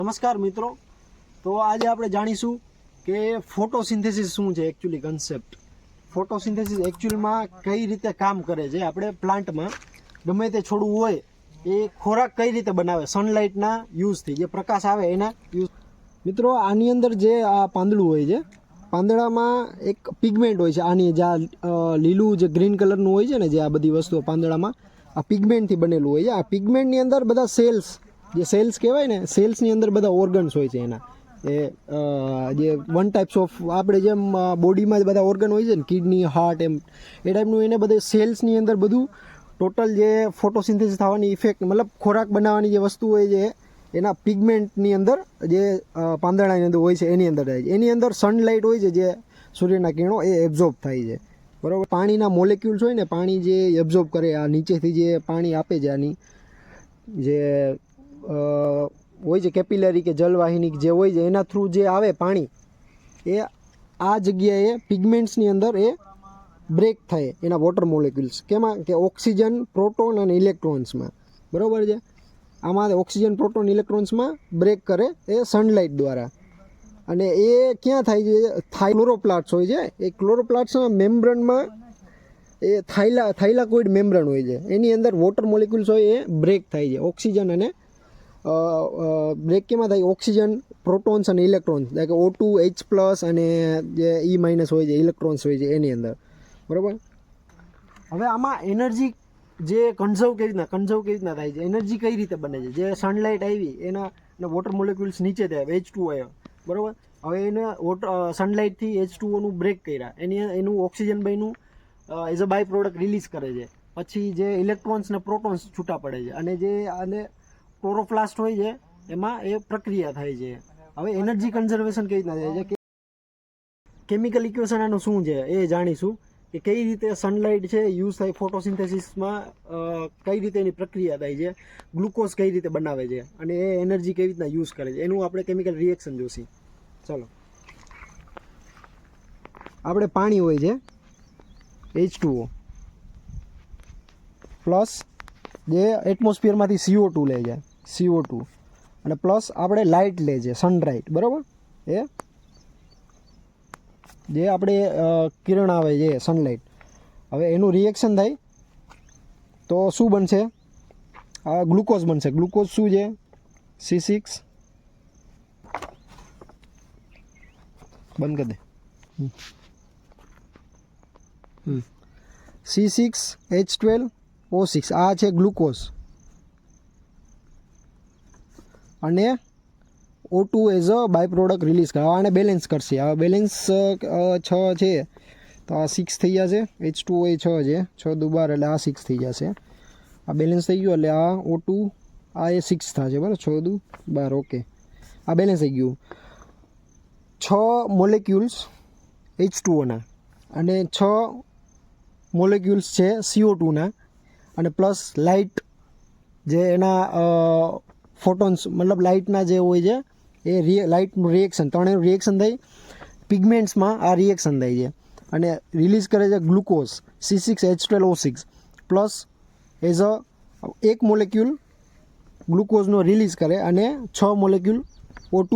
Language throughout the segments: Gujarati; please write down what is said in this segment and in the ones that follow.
નમસ્કાર મિત્રો, તો આજે આપણે જાણીશું કે ફોટોસિન્થેસિસ શું છે. એકચ્યુઅલી કન્સેપ્ટ ફોટોસિન્થેસિસ એકચ્યુઅલમાં કઈ રીતે કામ કરે છે. આપણે પ્લાન્ટમાં ગમે તે છોડવું હોય એ ખોરાક કઈ રીતે બનાવે, સનલાઇટના યુઝથી, જે પ્રકાશ આવે એના યુઝ. મિત્રો, આની અંદર જે આ પાંદડું હોય છે, પાંદડામાં એક પિગમેન્ટ હોય છે. આની જે લીલું જે ગ્રીન કલરનું હોય છે ને, જે આ બધી વસ્તુઓ પાંદડામાં આ પિગમેન્ટથી બનેલું હોય છે. આ પિગમેન્ટની અંદર બધા સેલ્સ, જે સેલ્સ કહેવાય ને, સેલ્સની અંદર બધા ઓર્ગન્સ હોય છે. એના જે વન ટાઈપ્સ ઓફ, આપણે જેમ બોડીમાં બધા ઓર્ગન હોય છે ને, કિડની, હાર્ટ, એમ એ ટાઈપનું એને બધે સેલ્સની અંદર બધું ટોટલ જે ફોટોસિન્થેસિસ થવાની ઇફેક્ટ, મતલબ ખોરાક બનાવવાની જે વસ્તુ હોય છે એના પિગમેન્ટની અંદર, જે પાંદડાની અંદર હોય છે એની અંદર થાય છે. એની અંદર સનલાઇટ હોય છે, જે સૂર્યના કિરણો એ એબ્ઝોર્બ થાય છે. બરાબર. પાણીના મોલેક્યુલ્સ હોય ને, પાણી જે એબ્ઝોર્બ કરે, આ નીચેથી જે પાણી આપે છે, આની જે હોય છે કેપિલરી કે જલવાહિની જે હોય છે, એના થ્રુ જે આવે પાણી, એ આ જગ્યાએ પિગમેન્ટ્સની અંદર એ બ્રેક થાય એના વોટર મોલેક્યુલ્સ. કેમાં? કે ઓક્સિજન, પ્રોટોન અને ઇલેક્ટ્રોન્સમાં. બરાબર છે. આમાં ઓક્સિજન, પ્રોટોન, ઇલેક્ટ્રોન્સમાં બ્રેક કરે એ સનલાઇટ દ્વારા. અને એ ક્યાં થાય છે? ક્લોરોપ્લાસ્ટ હોય છે. એ ક્લોરોપ્લાસ્ટના મેમ્બ્રેનમાં એ થાઇલાકોઇડ મેમ્બ્રેન હોય છે. એની અંદર વોટર મોલેક્યુલ્સ હોય એ બ્રેક થાય છે. ઓક્સિજન અને બ્રેક કેમાં થાય? ઓક્સિજન, પ્રોટોન્સ અને ઇલેક્ટ્રોન્સ, એટલે કે O2, H+ અને જે E- હોય છે, ઇલેક્ટ્રોન્સ હોય છે એની અંદર. બરાબર. હવે આમાં એનર્જી જે કન્ઝર્વ કેવી રીતના થાય છે, એનર્જી કઈ રીતે બને છે? જે સનલાઇટ આવી એના વોટર મોલેક્યુલ્સ નીચે થયા, H2O આવ્યો. બરાબર. હવે એને સનલાઇટથી H2O બ્રેક કર્યા, એનું ઓક્સિજન બન્યું, as a by product release કરે છે. પછી જે ઇલેક્ટ્રોન્સ ને પ્રોટોન્સ છૂટા પડે છે, અને જે આને ક્લોરોપ્લાસ્ટ હોય છે એમાં એ પ્રક્રિયા થાય છે. હવે એનર્જી કન્ઝર્વેશન કેવી રીતના થાય છે, કેમિકલ ઇક્વેશન આનું શું છે એ જાણીશું, કે કઈ રીતે સનલાઇટ છે યુઝ થાય ફોટોસિન્થેસિસમાં, કઈ રીતે એની પ્રક્રિયા થાય છે, ગ્લુકોઝ કઈ રીતે બનાવે છે, અને એ એનર્જી કેવી રીતના યુઝ કરે છે, એનું આપણે કેમિકલ રિએક્શન જોઈશું. ચલો, આપણે પાણી હોય છે H2O પ્લસ જે એટમોસ્ફિયરમાંથી CO2 લે છે, CO2, અને પ્લસ આપણે લાઇટ લે છે, સનલાઇટ. બરાબર. એ જે આપણે કિરણ આવે છે સનલાઇટ. હવે એનું રિએક્શન થાય તો શું બનશે? આ ગ્લુકોઝ બનશે. ગ્લુકોઝ શું છે? C6, બંધ કરી દે. C6H12O6 આ છે ગ્લુકોઝ, અને O2 as a by product release કરે. આને બેલેન્સ કરશે. આ બેલેન્સ 6 છે તો આ 6 થઈ જશે. H2O એ 6 છે, 6 દુ 12 એટલે આ 6 થઈ જશે. આ બેલેન્સ થઈ ગયું એટલે આ O2 આ એ 6 થશે. બરાબર. 6 દુ 12. ઓકે, આ બેલેન્સ થઈ ગયું. 6 મોલેક્યુલ્સ H2Oના અને 6 મોલેક્યુલ્સ છે CO2ના, અને પ્લસ લાઇટ જે એના ફોટોન્સ, મતલબ લાઇટના જે હોય છે એ લાઇટનું રિએક્શન, ત્રણેયનું રિએક્શન થઈ પિગમેન્ટ્સમાં આ રિએક્શન થાય છે, અને રિલીઝ કરે છે glucose C6H12O6 plus as a એક મોલેક્યુલ ગ્લુકોઝનો રિલીઝ કરે, અને 6 મોલેક્યુલ O2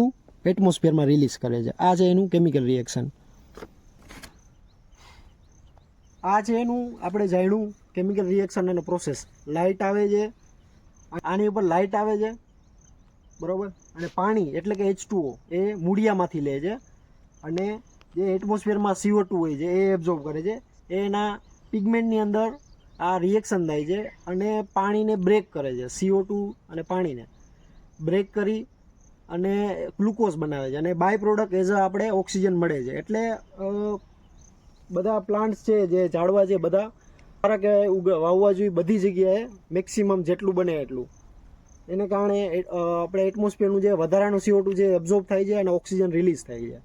એટમોસ્ફિયરમાં રિલીઝ કરે છે. આ છે એનું કેમિકલ રિએક્શન. આ છે એનું આપણે જાણ્યું કેમિકલ રિએક્શન અને પ્રોસેસ. લાઇટ આવે છે, આની ઉપર લાઇટ આવે છે. બરાબર. અને પાણી એટલે કે H2O એ મૂળિયામાંથી લે છે, અને જે એટમોસ્ફિયરમાં CO2 હોય છે એ એબ્ઝોર્બ કરે છે. એના પિગમેન્ટની અંદર આ રિએક્શન થાય છે, અને પાણીને બ્રેક કરે છે. CO2 અને પાણીને બ્રેક કરી અને ગ્લુકોઝ બનાવે છે, અને બાય પ્રોડક્ટ એઝ અ આપણે ઓક્સિજન મળે છે. એટલે બધા પ્લાન્ટ્સ છે, જે ઝાડવા છે, બધા સારા કે વાવવા જોઈએ બધી જગ્યાએ, મેક્સિમમ જેટલું બને એટલું. એને કારણે આપણે એટમોસ્ફિયરનું જે વધારાનું CO2 છે એબ્ઝોર્બ થાય છે, અને ઓક્સિજન રિલીઝ થાય છે.